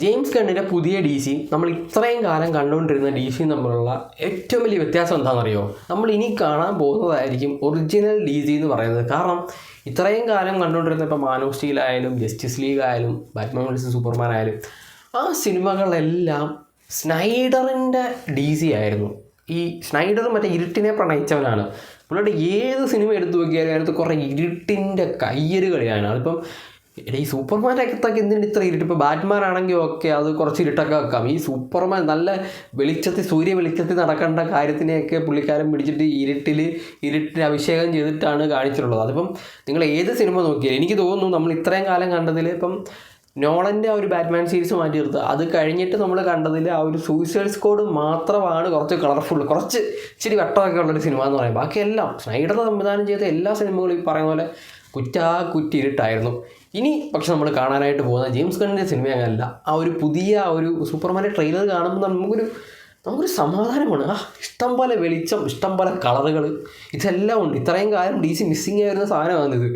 James ഗണ്ണിൻ്റെ പുതിയ D C നമ്മൾ ഇത്രയും കാലം കണ്ടുകൊണ്ടിരുന്ന ഡി സിയും തമ്മിലുള്ള ഏറ്റവും വലിയ വ്യത്യാസം എന്താണെന്നറിയോ? നമ്മൾ ഇനി കാണാൻ പോകുന്നതായിരിക്കും ഒറിജിനൽ ഡി സി എന്ന് പറയുന്നത്. കാരണം ഇത്രയും കാലം കണ്ടുകൊണ്ടിരുന്ന ഇപ്പോൾ മാൻ ഓഫ് സ്റ്റീൽ ആയാലും ജസ്റ്റിസ് ലീഗ് ആയാലും ബാറ്റ്മാൻ വേഴ്സസ് സൂപ്പർമാൻ ആയാലും ആ സിനിമകളെല്ലാം സ്നൈഡറിൻ്റെ ഡി സി ആയിരുന്നു. ഈ സ്നൈഡർ മറ്റേ ഇരുട്ടിനെ പ്രണയിച്ചവനാണ്. പുള്ളിയുടെ ഏത് സിനിമ എടുത്തു നോക്കിയാലും അതിനകത്ത് കുറേ ഇരുട്ടിൻ്റെ കയ്യരുകളിയാണ്. അതിപ്പം ഈ സൂപ്പർമാൻ്റെ അകത്തൊക്കെ എന്തിനാണ് ഇത്ര ഇരുട്ട്? ഇപ്പോൾ ബാറ്റ്മാൻ ആണെങ്കിൽ ഓക്കെ, അത് കുറച്ച് ഇരുട്ടൊക്കെ വെക്കാം. ഈ സൂപ്പർമാൻ നല്ല വെളിച്ചത്തിൽ സൂര്യ വെളിച്ചത്തിൽ നടക്കേണ്ട കാര്യത്തിനെയൊക്കെ പുള്ളിക്കാരൻ പിടിച്ചിട്ട് ഇരുട്ടിന് അഭിഷേകം ചെയ്തിട്ടാണ് കാണിച്ചിട്ടുള്ളത്. അതിപ്പം നിങ്ങൾ ഏത് സിനിമ നോക്കിയാലും എനിക്ക് തോന്നുന്നു നമ്മൾ ഇത്രയും കാലം കണ്ടതിൽ ഇപ്പം നോളൻ്റെ ആ ഒരു ബാറ്റ്മാൻ സീരീസ് മാറ്റി നിർത്തുക, അത് കഴിഞ്ഞിട്ട് നമ്മൾ കണ്ടതിൽ ആ ഒരു സൂയിസൈഡ് സ്ക്വാഡ് മാത്രമാണ് കുറച്ച് കളർഫുൾ, കുറച്ച് ഇച്ചിരി വെട്ടമൊക്കെ ഉള്ളൊരു സിനിമ എന്ന് പറയും. ബാക്കിയെല്ലാം സ്നൈഡർ സംവിധാനം ചെയ്ത എല്ലാ സിനിമകളും ഈ പറയുന്ന പോലെ കുറ്റിയിരുട്ടായിരുന്നു. ഇനി പക്ഷെ നമ്മൾ കാണാനായിട്ട് പോകുന്ന ജെയിംസ് ഗണ്ണിൻ്റെ സിനിമ അങ്ങനെയല്ല. ആ ഒരു പുതിയ ഒരു സൂപ്പർമാൻ്റെ ട്രെയിലർ കാണുമ്പോൾ നമുക്കൊരു സമാധാനമാണ്. ഇഷ്ടം പോലെ വെളിച്ചം, ഇഷ്ടം പോലെ കളറുകൾ, ഇതെല്ലാം ഉണ്ട്. ഇത്രയും കാലം ഡി സി മിസ്സിങ് ആയിരുന്ന സാധനമാണിത്.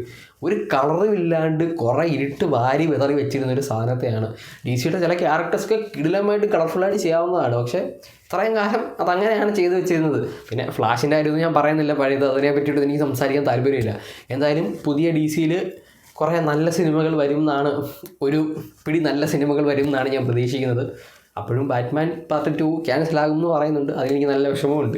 ഒരു കളറും ഇല്ലാണ്ട് കുറേ ഇരുട്ട് വാരി വിതറി വെച്ചിരുന്ന ഒരു സാധനത്തെയാണ്. ഡി സിയുടെ ചില ക്യാരക്ടേഴ്സൊക്കെ കിടിലമായിട്ട് കളർഫുള്ളായിട്ട് ചെയ്യാവുന്നതാണ്, പക്ഷേ ഇത്രയും കാലം അതങ്ങനെയാണ് ചെയ്തു വെച്ചിരുന്നത്. പിന്നെ ഫ്ലാഷിൻ്റെ കാര്യമൊന്നും ഞാൻ പറയുന്നില്ല, പഴയത് അതിനെ പറ്റിയിട്ട് എനിക്ക് സംസാരിക്കാൻ താല്പര്യമില്ല. എന്തായാലും പുതിയ ഡി സിയിൽ കുറേ നല്ല സിനിമകൾ വരും എന്നാണ്, ഒരു പിടി നല്ല സിനിമകൾ വരും എന്നാണ് ഞാൻ പ്രതീക്ഷിക്കുന്നത്. അപ്പോഴും ബാറ്റ്മാൻ പാർട്ട് 2 ക്യാൻസൽ ആകുമെന്ന് പറയുന്നുണ്ട്. അതിലെനിക്ക് നല്ല വിഷമമുണ്ട്.